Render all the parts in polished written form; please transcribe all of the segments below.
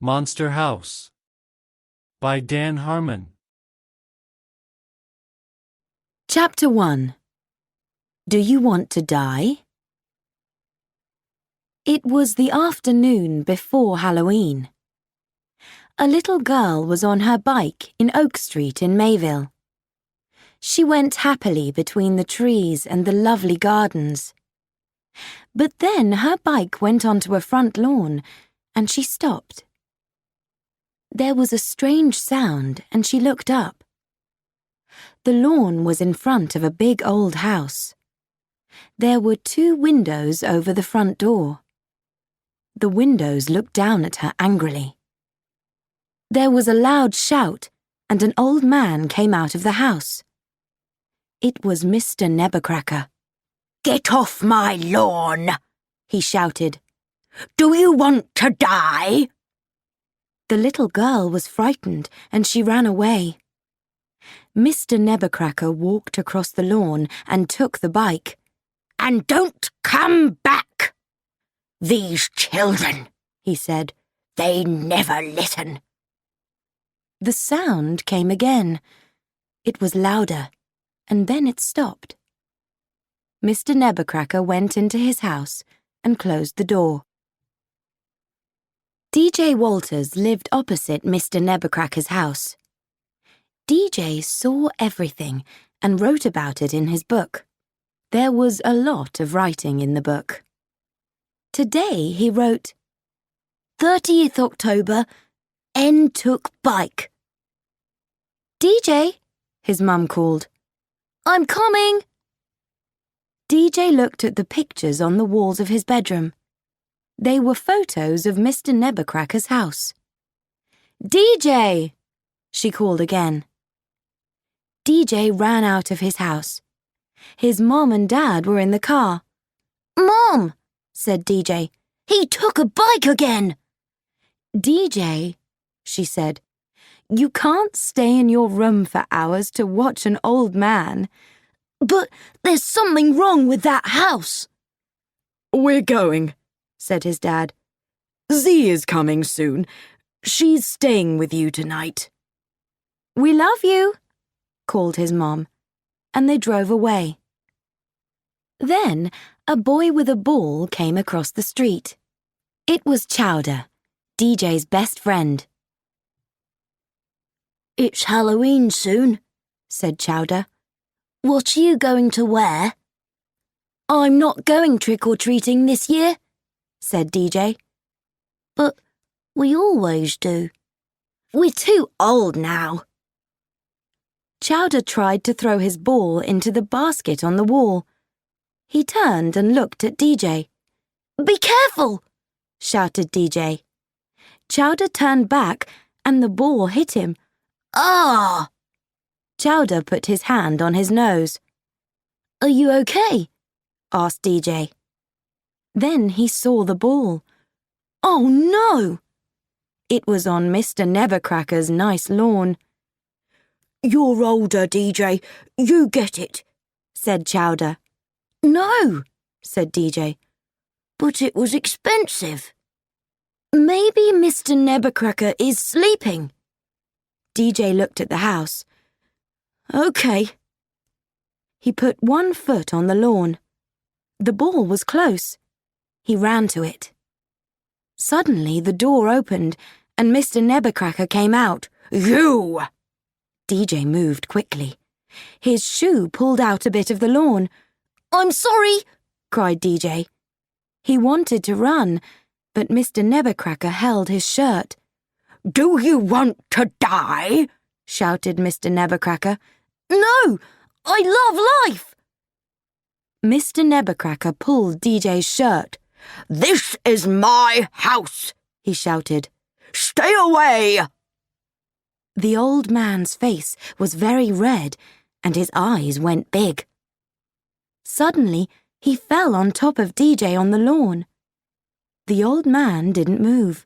Monster House by Dan Harmon. Chapter 1. Do you want to die? It was the afternoon before Halloween. A little girl was on her bike in Oak Street in Mayville. She went happily between the trees and the lovely gardens. But then her bike went onto a front lawn, and she stopped. There was a strange sound, and she looked up. The lawn was in front of a big old house. There were 2 windows over the front door. The windows looked down at her angrily. There was a loud shout, and an old man came out of the house. It was Mr. Nebuchadnezzar. "Get off my lawn!" he shouted. "Do you want to die?" The little girl was frightened, and she ran away. Mr. Nebuchadnezzar walked across the lawn and took the bike. "And don't come back! These children," he said, "they never listen." The sound came again. It was louder, and then it stopped. Mr. Nebuchadnezzar went into his house and closed the door. DJ Walters lived opposite Mr. Nebuchadnezzar's house. DJ saw everything and wrote about it in his book. There was a lot of writing in the book. Today he wrote, 30th October, N took bike. DJ, his mum called. I'm coming. DJ looked at the pictures on the walls of his bedroom. They were photos of Mr. Nebuchadnezzar's house. DJ, she called again. DJ ran out of his house. His mom and dad were in the car. Mom, said DJ, he took a bike again. DJ, she said, you can't stay in your room for hours to watch an old man. But there's something wrong with that house. We're going, said his dad. Z is coming soon. She's staying with you tonight. We love you, called his mom, and they drove away. Then a boy with a ball came across the street. It was Chowder, DJ's best friend. It's Halloween soon, said Chowder. What are you going to wear? I'm not going trick-or-treating this year, said DJ. But we always do. We're too old now. Chowder tried to throw his ball into the basket on the wall. He turned and looked at DJ. Be careful, shouted DJ. Chowder turned back and the ball hit him. Ah! Chowder put his hand on his nose. Are you okay? Asked DJ. Then he saw the ball. Oh no! It was on Mr. Nebuchadnezzar's nice lawn. You're older, DJ. You get it, said Chowder. No, said DJ. But it was expensive. Maybe Mr. Nebuchadnezzar is sleeping. DJ looked at the house. Okay. He put one foot on the lawn. The ball was close. He ran to it. Suddenly the door opened and Mr. Nebuchadnezzar came out. You! DJ moved quickly. His shoe pulled out a bit of the lawn. I'm sorry, cried DJ. He wanted to run, but Mr. Nebuchadnezzar held his shirt. Do you want to die? Shouted Mr. Nebuchadnezzar. No, I love life. Mr. Nebuchadnezzar pulled DJ's shirt. This is my house, he shouted. Stay away! The old man's face was very red and his eyes went big. Suddenly, he fell on top of DJ on the lawn. The old man didn't move.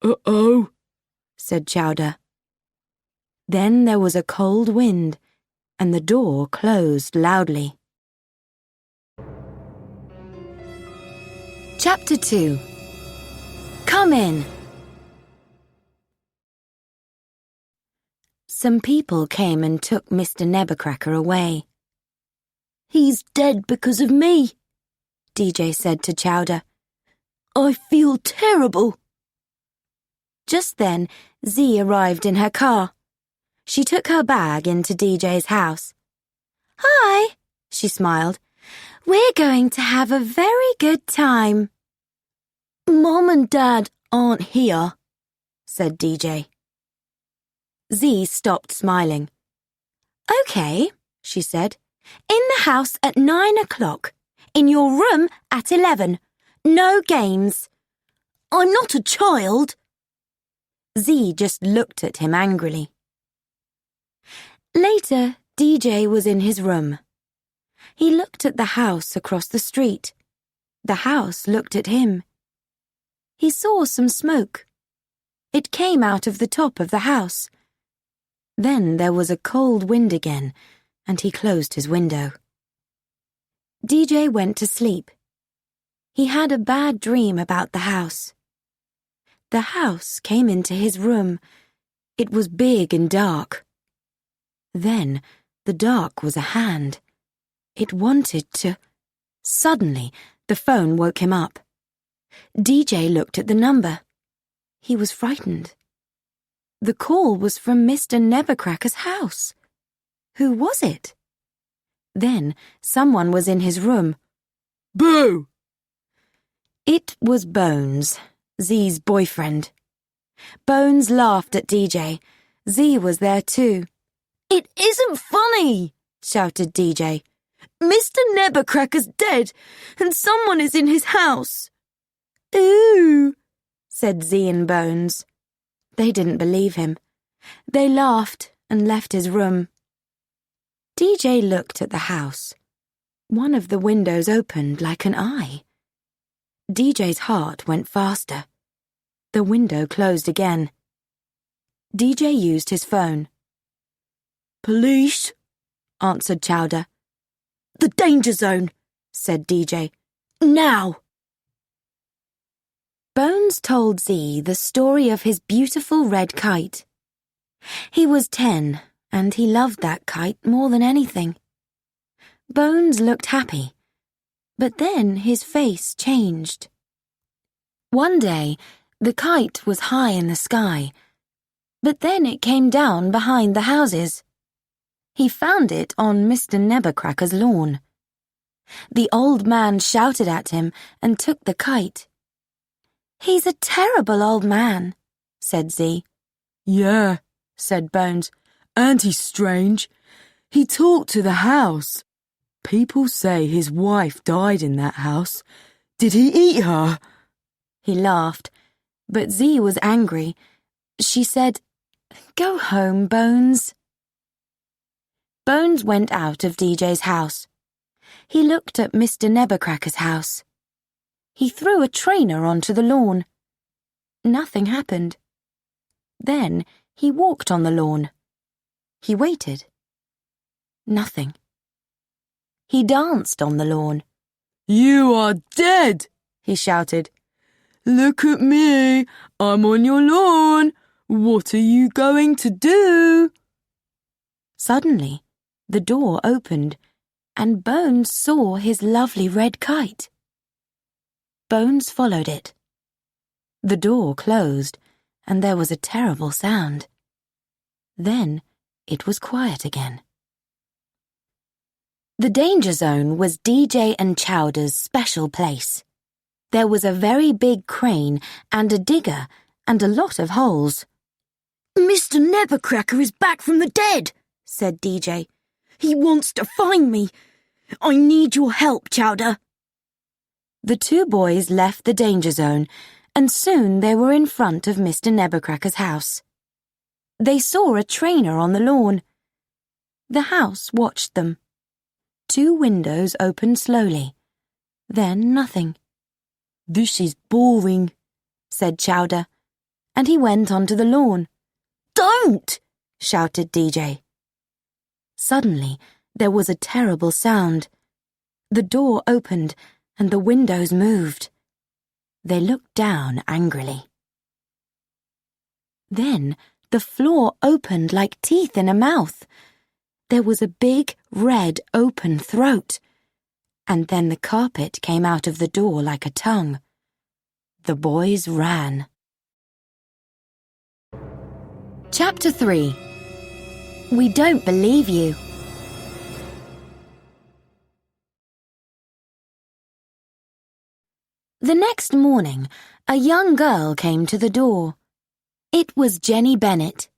Uh-oh, said Chowder. Then there was a cold wind, and the door closed loudly. Chapter 2. Come in. Some people came and took Mr. Nebuchadnezzar away. He's dead because of me, DJ said to Chowder. I feel terrible. Just then, Z arrived in her car. She took her bag into DJ's house. Hi, she smiled. We're going to have a very good time. Mom and Dad aren't here, said DJ. Z stopped smiling. Okay, she said. In the house at 9 o'clock. In your room at 11. No games. I'm not a child. Z just looked at him angrily. Later, DJ was in his room. He looked at the house across the street. The house looked at him. He saw some smoke. It came out of the top of the house. Then there was a cold wind again, and he closed his window. DJ went to sleep. He had a bad dream about the house. The house came into his room. It was big and dark. Then the dark was a hand. It wanted to... Suddenly, the phone woke him up. DJ looked at the number. He was frightened. The call was from Mr. Nebuchadnezzar's house. Who was it? Then someone was in his room. Boo! It was Bones, Z's boyfriend. Bones laughed at DJ. Z was there too. It isn't funny, shouted DJ. Mr. Nebuchadnezzar's dead, and someone is in his house. Ooh, said Z and Bones. They didn't believe him. They laughed and left his room. DJ looked at the house. One of the windows opened like an eye. DJ's heart went faster. The window closed again. DJ used his phone. Police, answered Chowder. The danger zone, said DJ. Now. Bones told Z the story of his beautiful red kite. He was 10, and he loved that kite more than anything. Bones looked happy, but then his face changed. One day, the kite was high in the sky, but then it came down behind the houses. He found it on Mr. Nebuchadnezzar's lawn. The old man shouted at him and took the kite. He's a terrible old man, said Z. Yeah, said Bones, and he's strange. He talked to the house. People say his wife died in that house. Did he eat her? He laughed, but Z was angry. She said, Go home, Bones. Bones went out of DJ's house. He looked at Mr. Nebuchadnezzar's house. He threw a trainer onto the lawn. Nothing happened. Then he walked on the lawn. He waited. Nothing. He danced on the lawn. You are dead, he shouted. Look at me. I'm on your lawn. What are you going to do? Suddenly, the door opened, and Bones saw his lovely red kite. Bones followed it. The door closed, and there was a terrible sound. Then it was quiet again. The danger zone was DJ and Chowder's special place. There was a very big crane and a digger and a lot of holes. Mr. Nebuchadnezzar is back from the dead, said DJ. He wants to find me. I need your help, Chowder. The two boys left the danger zone, and soon they were in front of Mr. Nebuchadnezzar's house. They saw a trainer on the lawn. The house watched them. 2 windows opened slowly. Then nothing. This is boring, said Chowder, and he went onto the lawn. Don't! shouted DJ. Suddenly, there was a terrible sound. The door opened, and the windows moved. They looked down angrily. Then The floor opened like teeth in a mouth. There was a big, red, open throat. And then the carpet came out of the door like a tongue. The boys ran. Chapter 3. We Don't Believe You. The next morning, a young girl came to the door. It was Jenny Bennet.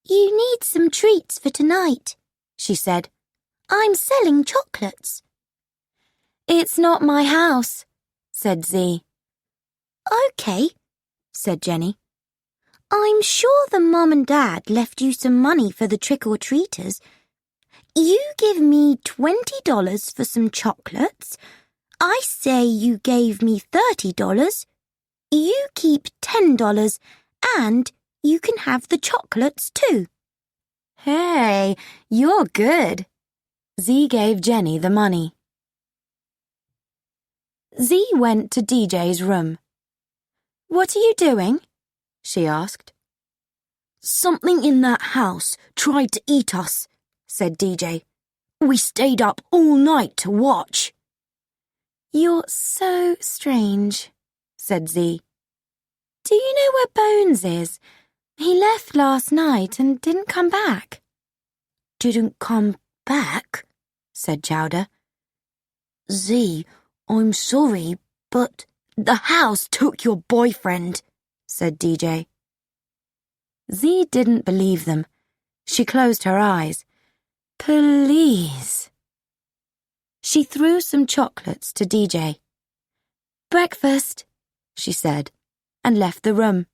You need some treats for tonight, she said. I'm selling chocolates. It's not my house, said Z. OK, said Jenny. I'm sure the mum and dad left you some money for the trick-or-treaters. You give me $20 for some chocolates. I say you gave me $30. You keep $10 and you can have the chocolates too. Hey, you're good. Z gave Jenny the money. Z went to DJ's room. What are you doing? She asked. Something in that house tried to eat us, said DJ. We stayed up all night to watch. You're so strange, said Z. Do you know where Bones is? He left last night and didn't come back. Didn't come back? Said Chowder. Z, I'm sorry, but the house took your boyfriend, said DJ. Z didn't believe them. She closed her eyes. Please. She threw some chocolates to DJ. Breakfast, she said, and left the room.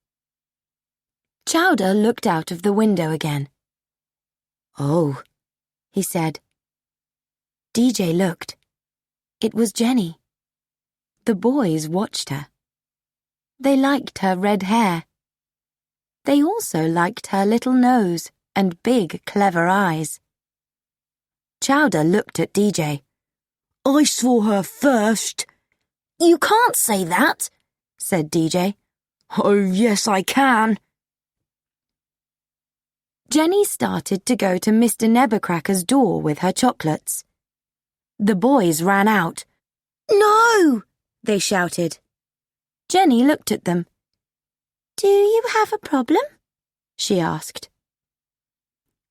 Chowder looked out of the window again. Oh, he said. DJ looked. It was Jenny. The boys watched her. They liked her red hair. They also liked her little nose and big, clever eyes. Chowder looked at DJ. I saw her first. You can't say that, said DJ. Oh, yes, I can. Jenny started to go to Mr. Nebbercracker's door with her chocolates. The boys ran out. No, they shouted. Jenny looked at them. Do you have a problem? She asked.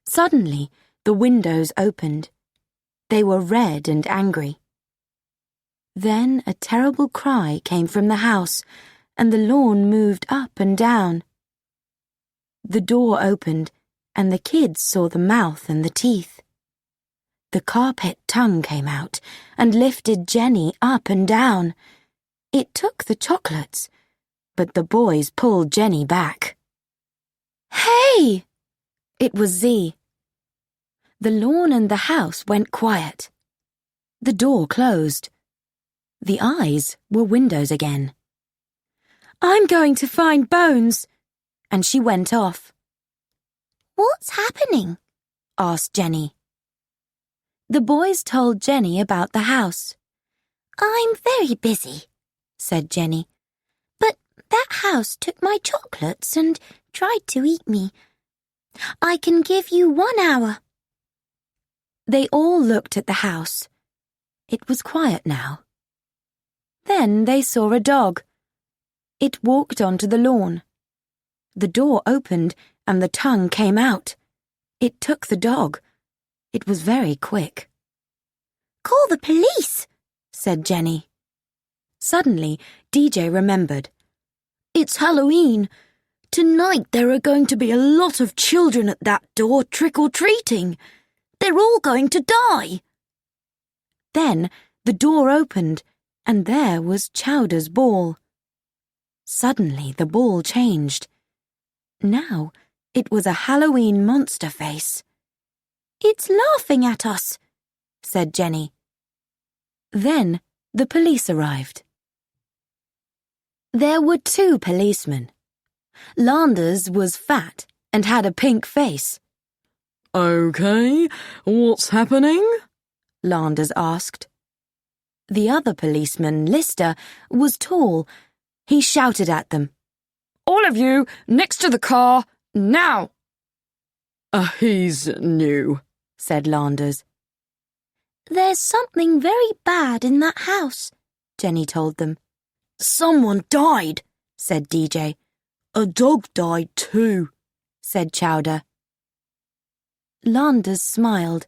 Suddenly, the windows opened. They were red and angry. Then a terrible cry came from the house, and the lawn moved up and down. The door opened, and the kids saw the mouth and the teeth. The carpet tongue came out and lifted Jenny up and down. It took the chocolates, but the boys pulled Jenny back. Hey! It was Z. The lawn and the house went quiet. The door closed. The eyes were windows again. I'm going to find Bones, and she went off. What's happening? asked Jenny. The boys told Jenny about the house. I'm very busy, said Jenny. But that house took my chocolates and tried to eat me. I can give you 1 hour. They all looked at the house. It was quiet now. Then they saw a dog. It walked onto the lawn. The door opened and the tongue came out. It took the dog. It was very quick. Call the police, said Jenny. Suddenly, DJ remembered. It's Halloween. Tonight there are going to be a lot of children at that door trick-or-treating. They're all going to die. Then the door opened, and there was Chowder's ball. Suddenly the ball changed. Now it was a Halloween monster face. It's laughing at us, said Jenny. Then the police arrived. There were 2 policemen. Landers was fat and had a pink face. OK, what's happening? Landers asked. The other policeman, Lister, was tall. He shouted at them. All of you, next to the car, Now! He's new, said Landers. There's something very bad in that house, Jenny told them. Someone died, said DJ. A dog died too, said Chowder. Landers smiled,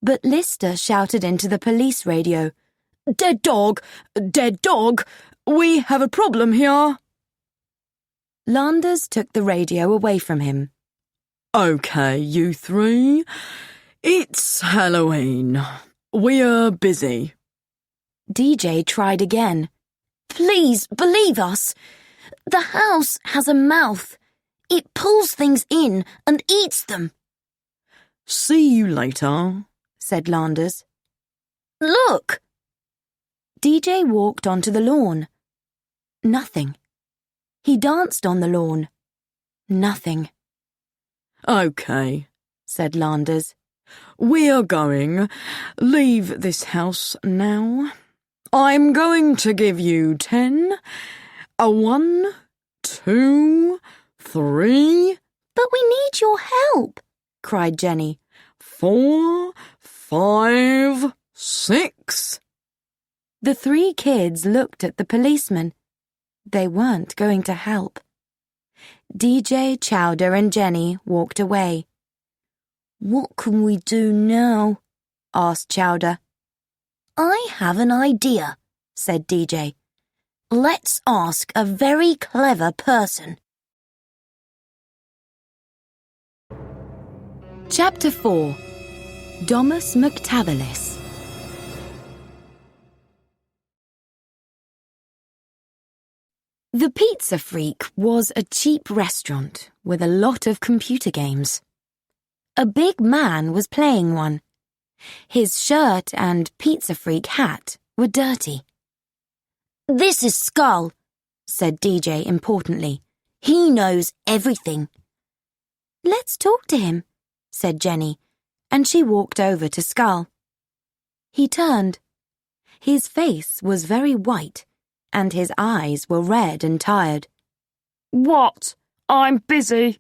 but Lister shouted into the police radio. Dead dog! Dead dog! We have a problem here. Landers took the radio away from him. Okay, you three. It's Halloween. We're busy. DJ tried again. Please believe us. The house has a mouth. It pulls things in and eats them. See you later, said Landers. Look! DJ walked onto the lawn. Nothing. He danced on the lawn. Nothing. Okay, said Landers. We're going. Leave this house now. I'm going to give you 10. 1, 2, 3. But we need your help, cried Jenny. 4, 5, 6. The 3 kids looked at the policeman. They weren't going to help. DJ, Chowder and Jenny walked away. What can we do now? asked Chowder. I have an idea, said DJ. Let's ask a very clever person. Chapter 4. Domus McTavilis. The Pizza Freak was a cheap restaurant with a lot of computer games. A big man was playing one. His shirt and Pizza Freak hat were dirty. This is Skull, said DJ importantly. He knows everything. Let's talk to him, said Jenny, and she walked over to Skull. He turned. His face was very white, and his eyes were red and tired. What? I'm busy.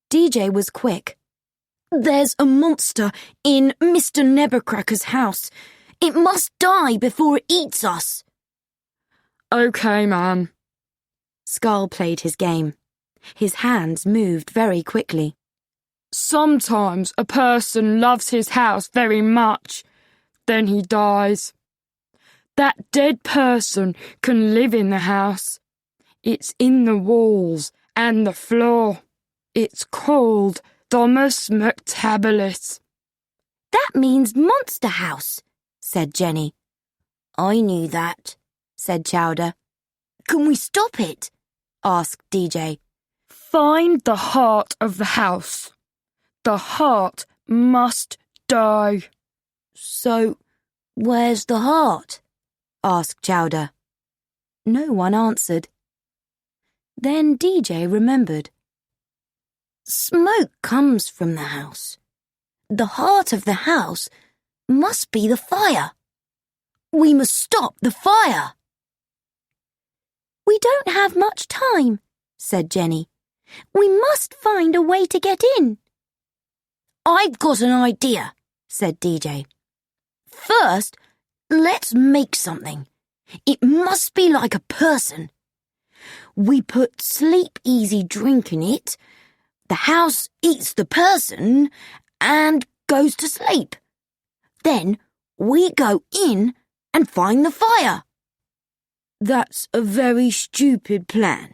DJ was quick. There's a monster in Mr. Nebercracker's house. It must die before it eats us. Okay, man. Skull played his game. His hands moved very quickly. Sometimes a person loves his house very much. Then he dies. That dead person can live in the house. It's in the walls and the floor. It's called Domus McTavilis. That means Monster House, said Jenny. I knew that, said Chowder. Can we stop it? asked DJ. Find the heart of the house. The heart must die. So, where's the heart? asked Chowder. No one answered. Then DJ remembered. Smoke comes from the house. The heart of the house must be the fire. We must stop the fire. We don't have much time, said Jenny. We must find a way to get in. I've got an idea, said DJ. First, let's make something. It must be like a person. We put Sleep Easy drink in it. The house eats the person and goes to sleep. Then we go in and find the fire. That's a very stupid plan,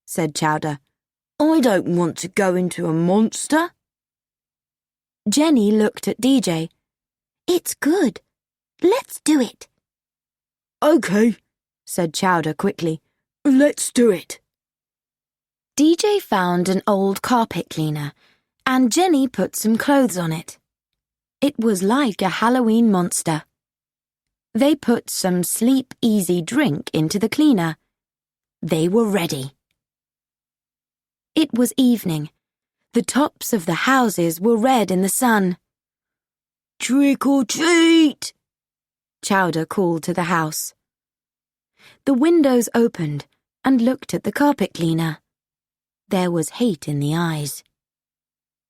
said Chowder. I don't want to go into a monster. Jenny looked at DJ. It's good. Let's do it. Okay, said Chowder quickly. Let's do it. DJ found an old carpet cleaner, and Jenny put some clothes on it. It was like a Halloween monster. They put some Sleep Easy drink into the cleaner. They were ready. It was evening. The tops of the houses were red in the sun. Trick or treat! Chowder called to the house. The windows opened and looked at the carpet cleaner. There was hate in the eyes.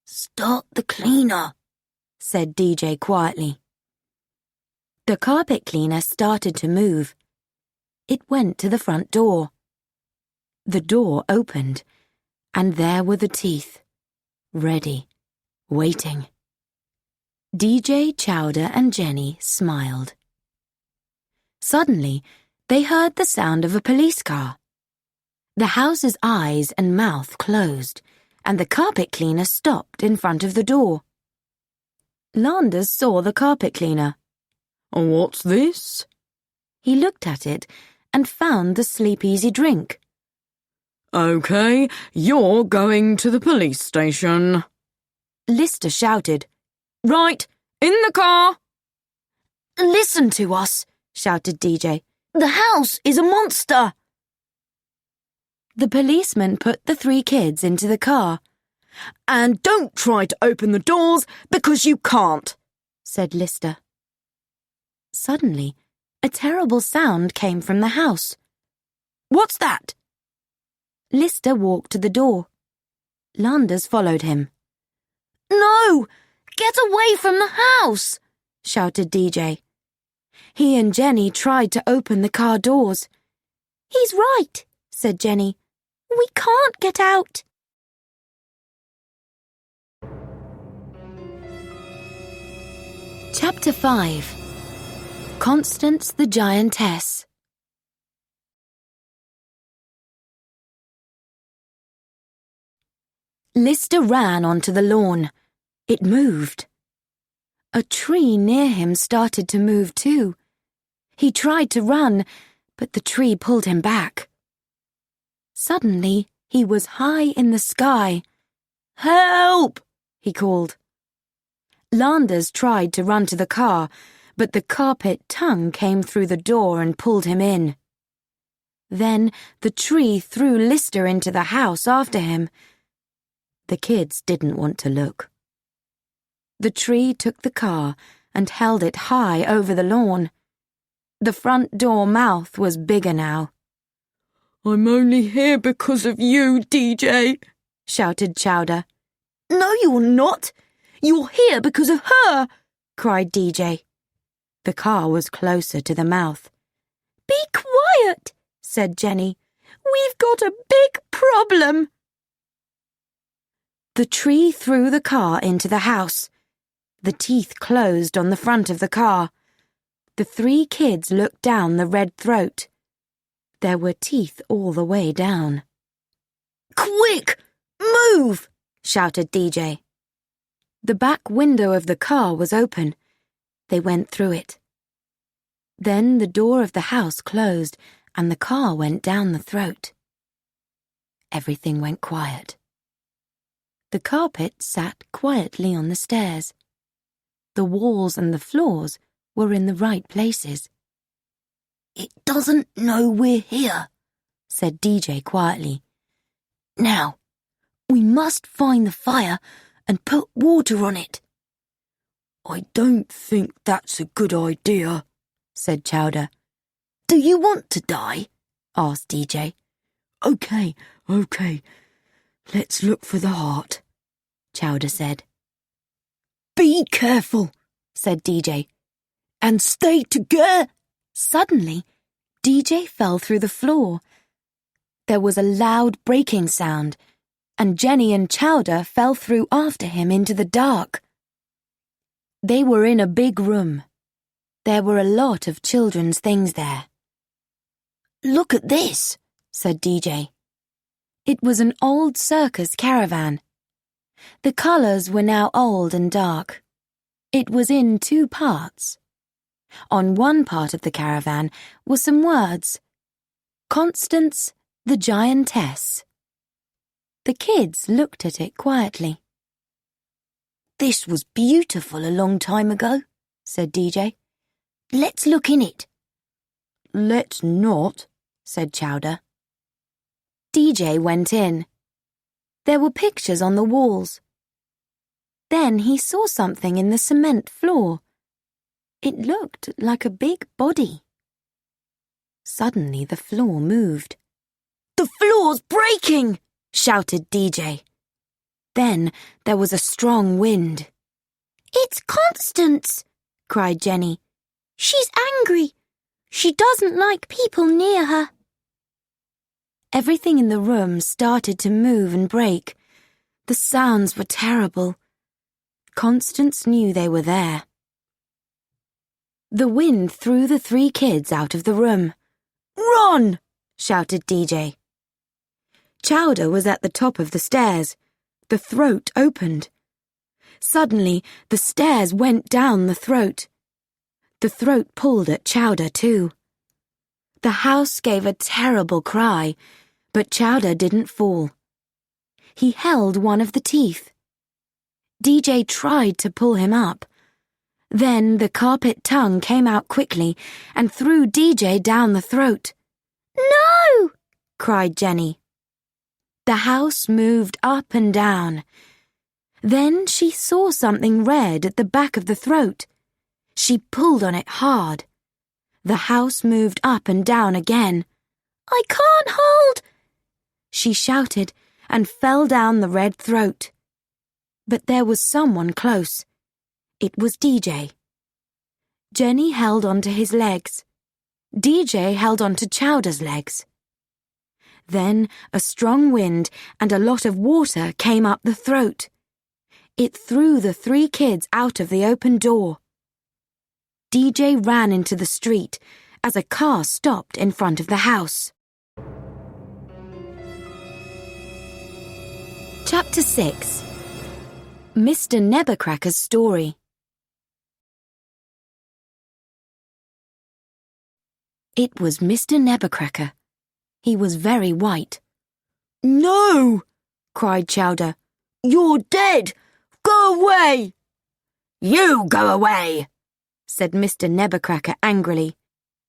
"Start the cleaner," said DJ quietly. The carpet cleaner started to move. It went to the front door. The door opened, and there were the teeth, ready, waiting. DJ, Chowder, and Jenny smiled. Suddenly, they heard the sound of a police car. The house's eyes and mouth closed, and the carpet cleaner stopped in front of the door. Landers saw the carpet cleaner. "What's this?" He looked at it and found the Sleep Easy drink. "Okay, you're going to the police station." Lister shouted. "Right, in the car!" "Listen to us," shouted DJ. "The house is a monster." The policeman put the 3 kids into the car. "And don't try to open the doors because you can't," said Lister. Suddenly, a terrible sound came from the house. "What's that?" Lister walked to the door. Landers followed him. "No! Get away from the house!" shouted DJ. He and Jenny tried to open the car doors. "He's right," said Jenny. "We can't get out." Chapter 5. Constance the Giantess. Lister ran onto the lawn. It moved. A tree near him started to move too. He tried to run, but the tree pulled him back. Suddenly, he was high in the sky. "Help!" he called. Landers tried to run to the car, but the carpet tongue came through the door and pulled him in. Then the tree threw Lister into the house after him. The kids didn't want to look. The tree took the car and held it high over the lawn. The front door mouth was bigger now. "I'm only here because of you, DJ," shouted Chowder. "No, you're not. You're here because of her," cried DJ. The car was closer to the mouth. "Be quiet," said Jenny. "We've got a big problem." The tree threw the car into the house. The teeth closed on the front of the car. The 3 kids looked down the red throat. There were teeth all the way down. "Quick! Move!" shouted DJ. The back window of the car was open. They went through it. Then the door of the house closed and the car went down the throat. Everything went quiet. The carpet sat quietly on the stairs. The walls and the floors were in the right places. "It doesn't know we're here," said DJ quietly. "Now, we must find the fire and put water on it." "I don't think that's a good idea," said Chowder. "Do you want to die?" asked DJ. Okay. Let's look for the heart," Chowder said. "Be careful," said DJ. "and stay together." Suddenly, DJ fell through the floor. There was a loud breaking sound, and Jenny and Chowder fell through after him into the dark. They were in a big room. There were a lot of children's things there. "Look at this," said DJ. It was an old circus caravan. The colours were now old and dark. It was in 2 parts. On one part of the caravan were some words. Constance the Giantess. The kids looked at it quietly. "This was beautiful a long time ago," said DJ. "Let's look in it." "Let's not," said Chowder. DJ went in. There were pictures on the walls. Then he saw something in the cement floor. It looked like a big body. Suddenly the floor moved. "The floor's breaking!" shouted DJ. Then there was a strong wind. It's Constance, cried Jenny. She's angry. She doesn't like people near her. Everything in the room started to move and break. The sounds were terrible. Constance knew they were there. The wind threw the 3 kids out of the room. Run! shouted DJ. Chowder was at the top of the stairs. The throat opened. Suddenly, the stairs went down the throat. The throat pulled at Chowder too. The house gave a terrible cry, but Chowder didn't fall. He held one of the teeth. DJ tried to pull him up. Then the carpet tongue came out quickly and threw DJ down the throat. No! cried Jenny. The house moved up and down. Then she saw something red at the back of the throat. She pulled on it hard. The house moved up and down again. I can't hold! She shouted and fell down the red throat. But there was someone close. It was DJ. Jenny held onto his legs. DJ held onto Chowder's legs. Then a strong wind and a lot of water came up the throat. It threw the 3 kids out of the open door. DJ ran into the street as a car stopped in front of the house. Chapter 6. Mr. Nebblecracker's Story. It was Mr. Nebblecracker. He was very white. No! cried Chowder. You're dead! Go away! You go away! said Mr. Nebblecracker angrily.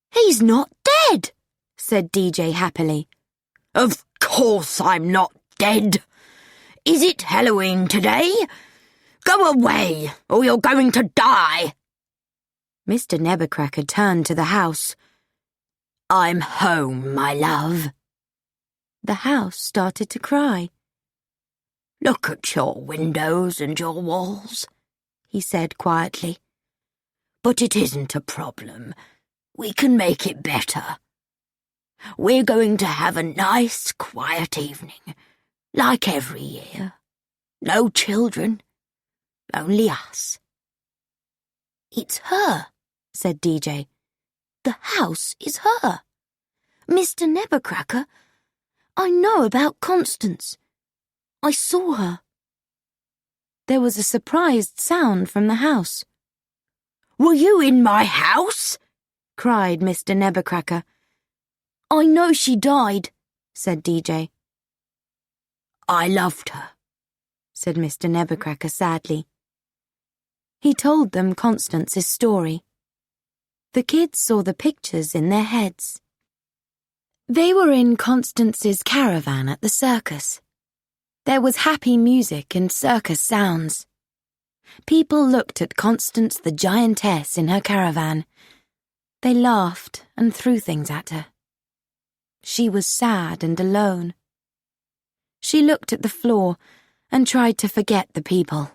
He's not dead, said DJ happily. Of course I'm not dead. Is it Halloween today? Go away, or you're going to die. Mr. Nebblecracker turned to the house. I'm home, my love. The house started to cry. Look at your windows and your walls, he said quietly. But it isn't a problem. We can make it better. We're going to have a nice, quiet evening, like every year. No children, only us. It's her, said DJ. The house is her. Mr. Nebblecracker, I know about Constance. I saw her. There was a surprised sound from the house. Were you in my house? cried Mr. Nebblecracker. I know she died, said DJ. I loved her, said Mr. Nebblecracker sadly. He told them Constance's story. The kids saw the pictures in their heads. They were in Constance's caravan at the circus. There was happy music and circus sounds. People looked at Constance the giantess in her caravan. They laughed and threw things at her. She was sad and alone. She looked at the floor and tried to forget the people.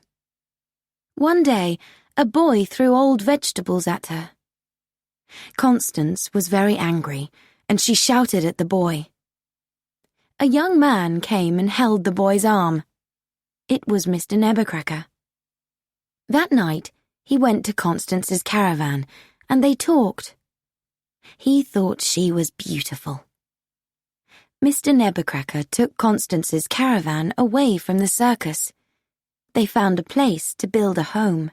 One day, a boy threw old vegetables at her. Constance was very angry, and she shouted at the boy. A young man came and held the boy's arm. It was Mr. Nebblecracker. That night, he went to Constance's caravan, and they talked. He thought she was beautiful. Mr. Nebblecracker took Constance's caravan away from the circus. They found a place to build a home.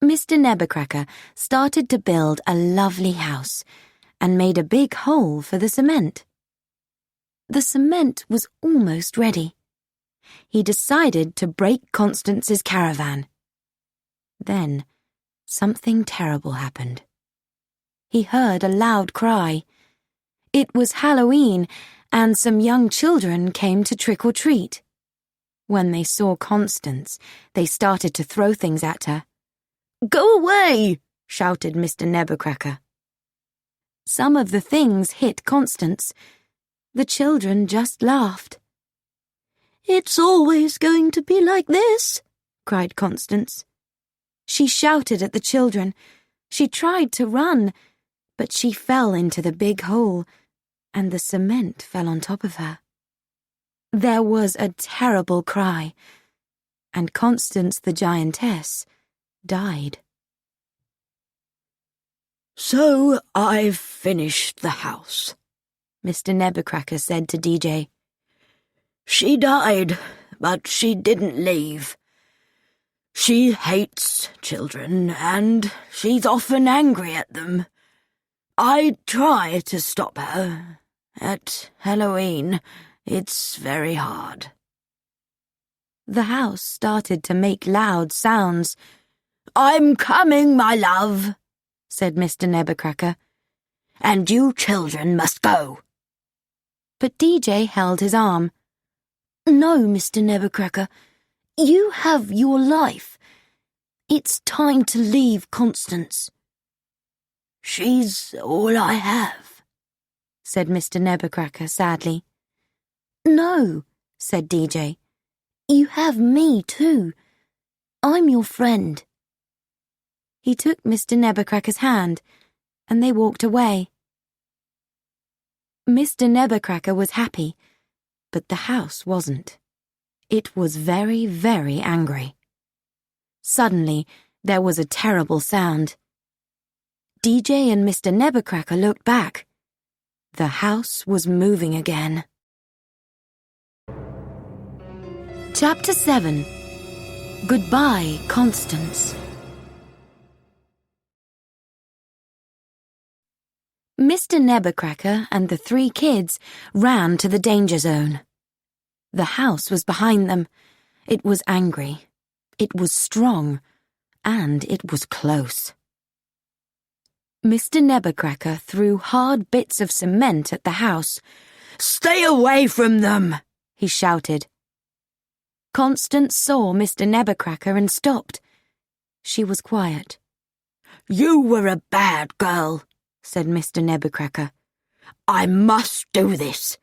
Mr. Nebblecracker started to build a lovely house and made a big hole for the cement. The cement was almost ready. He decided to break Constance's caravan. Then, something terrible happened. He heard a loud cry. It was Halloween, and some young children came to trick-or-treat. When they saw Constance, they started to throw things at her. Go away, shouted Mr. Nebblecracker. Some of the things hit Constance. The children just laughed. "It's always going to be like this," cried Constance. She shouted at the children. She tried to run, but she fell into the big hole, and the cement fell on top of her. There was a terrible cry, and Constance the giantess died. "So I've finished the house," Mr. Nebuchadnezzar said to DJ. "She died, but she didn't leave. She hates children, and she's often angry at them. I try to stop her. At Halloween, it's very hard." The house started to make loud sounds. "I'm coming, my love," said Mr. Nebuchadnezzar, "and you children must go." But DJ held his arm. "No, Mr. Nebuchadnezzar, you have your life. It's time to leave Constance." "She's all I have," said Mr. Nebuchadnezzar sadly. "No," said DJ, "you have me too. I'm your friend." He took Mr. Nebuchadnezzar's hand, and they walked away. Mr. Nebuchadnezzar was happy, but the house wasn't. It was very, very angry. Suddenly, there was a terrible sound. DJ and Mr. Nebuchadnezzar looked back. The house was moving again. Chapter 7. Goodbye, Constance. Mr. Nebuchadnezzar and the 3 kids ran to the danger zone. The house was behind them. It was angry. It was strong. And it was close. Mr. Nebuchadnezzar threw hard bits of cement at the house. "Stay away from them!" he shouted. Constance saw Mr. Nebuchadnezzar and stopped. She was quiet. "You were a bad girl," said Mr. Nebuchadnezzar. "I must do this."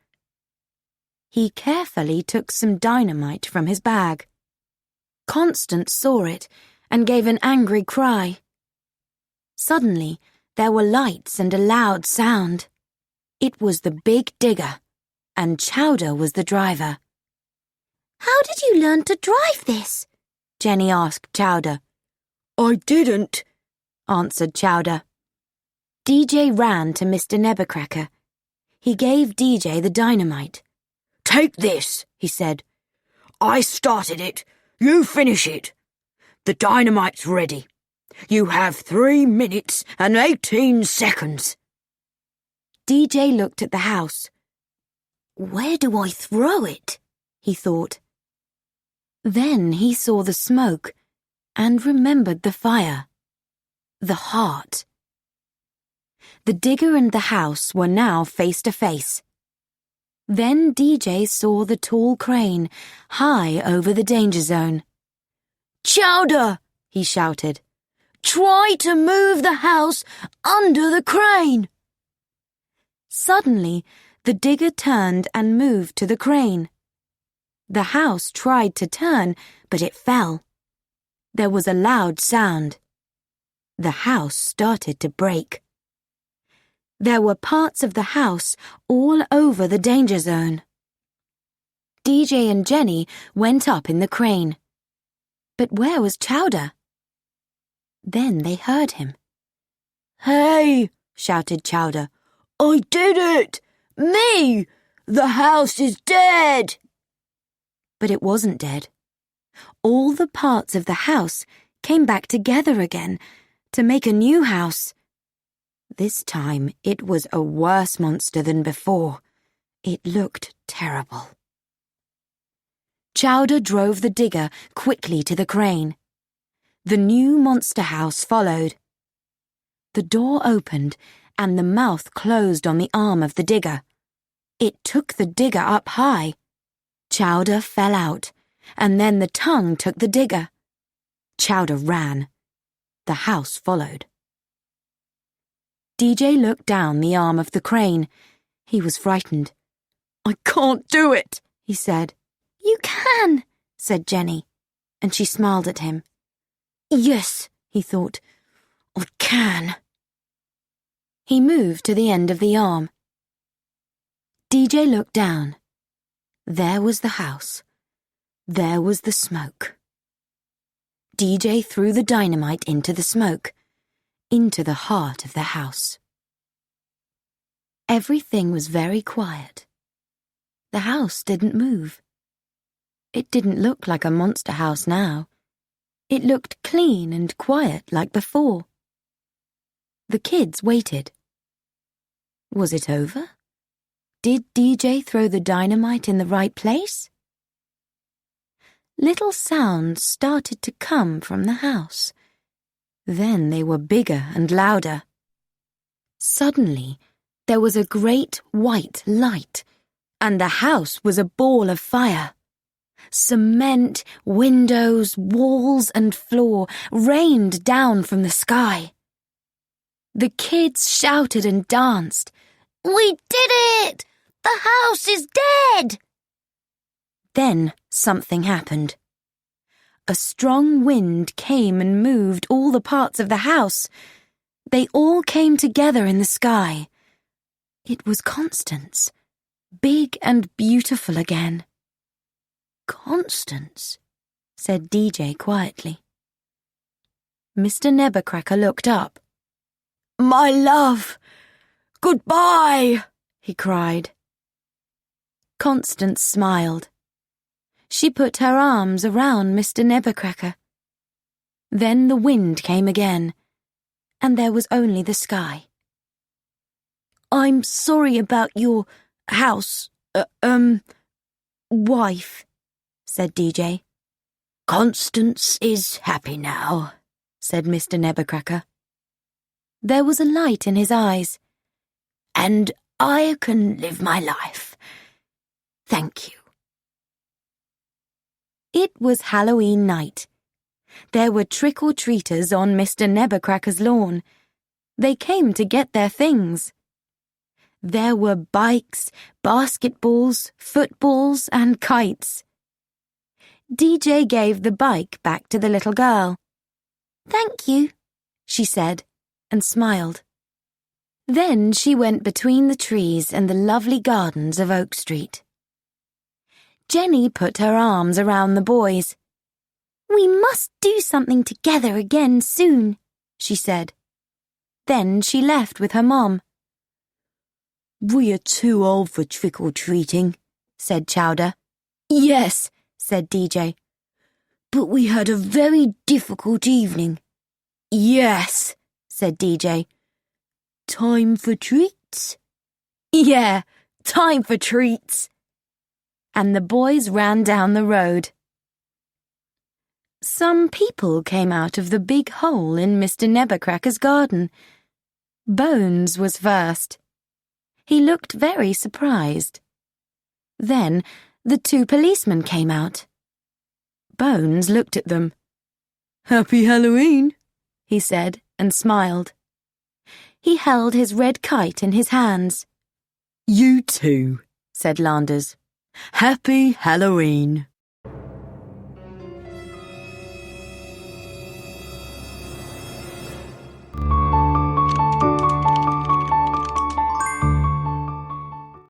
He carefully took some dynamite from his bag. Constance saw it and gave an angry cry. Suddenly, there were lights and a loud sound. It was the big digger, and Chowder was the driver. "How did you learn to drive this?" Jenny asked Chowder. "I didn't," answered Chowder. DJ ran to Mr. Nebuchadnezzar. He gave DJ the dynamite. "Take this," he said. "I started it. You finish it. The dynamite's ready. You have 3 minutes and 18 seconds. DJ looked at the house. "Where do I throw it?" he thought. Then he saw the smoke and remembered the fire. The heart. The digger and the house were now face to face. Then DJ saw the tall crane high over the danger zone. "Chowder!" he shouted. "Try to move the house under the crane." Suddenly, the digger turned and moved to the crane. The house tried to turn, but it fell. There was a loud sound. The house started to break. There were parts of the house all over the danger zone. DJ and Jenny went up in the crane. But where was Chowder? Then they heard him. "Hey!" shouted Chowder. "I did it! Me! The house is dead!" But it wasn't dead. All the parts of the house came back together again to make a new house. This time it was a worse monster than before. It looked terrible. Chowder drove the digger quickly to the crane. The new monster house followed. The door opened and the mouth closed on the arm of the digger. It took the digger up high. Chowder fell out, and then the tongue took the digger. Chowder ran. The house followed. DJ looked down the arm of the crane. He was frightened. I can't do it, he said. You can, said Jenny, and she smiled at him. Yes, he thought, I can. He moved to the end of the arm. DJ looked down. There was the house. There was the smoke. DJ threw the dynamite into the smoke, into the heart of the house. Everything was very quiet. The house didn't move. It didn't look like a monster house now. It looked clean and quiet like before. The kids waited. Was it over? Did DJ throw the dynamite in the right place? Little sounds started to come from the house. Then they were bigger and louder. Suddenly, there was a great white light, and the house was a ball of fire. Cement, windows, walls, and floor rained down from the sky. The kids shouted and danced. We did it! The house is dead! Then something happened. A strong wind came and moved all the parts of the house. They all came together in the sky. It was Constance, big and beautiful again. Constance, said DJ quietly. Mr. Nebuchadnezzar looked up. My love! Goodbye! He cried. Constance smiled. She put her arms around Mr. Nebuchadnezzar. Then the wind came again, and there was only the sky. I'm sorry about your house, wife, said DJ. Constance is happy now, said Mr. Nebuchadnezzar. There was a light in his eyes. And I can live my life. Thank you. It was Halloween night. There were trick-or-treaters on Mr. Nebuchadnezzar's lawn. They came to get their things. There were bikes, basketballs, footballs, and kites. DJ gave the bike back to the little girl. Thank you, she said, and smiled. Then she went between the trees and the lovely gardens of Oak Street. Jenny put her arms around the boys. We must do something together again soon, she said. Then she left with her mom. We are too old for trick-or-treating, said Chowder. Yes, said DJ. But we had a very difficult evening. Yes, said DJ. Time for treats? Yeah, time for treats. And the boys ran down the road. Some people came out of the big hole in Mr. Nebuchadnezzar's garden. Bones was first. He looked very surprised. Then the two policemen came out. Bones looked at them. Happy Halloween, he said, and smiled. He held his red kite in his hands. You too, said Landers. Happy Halloween.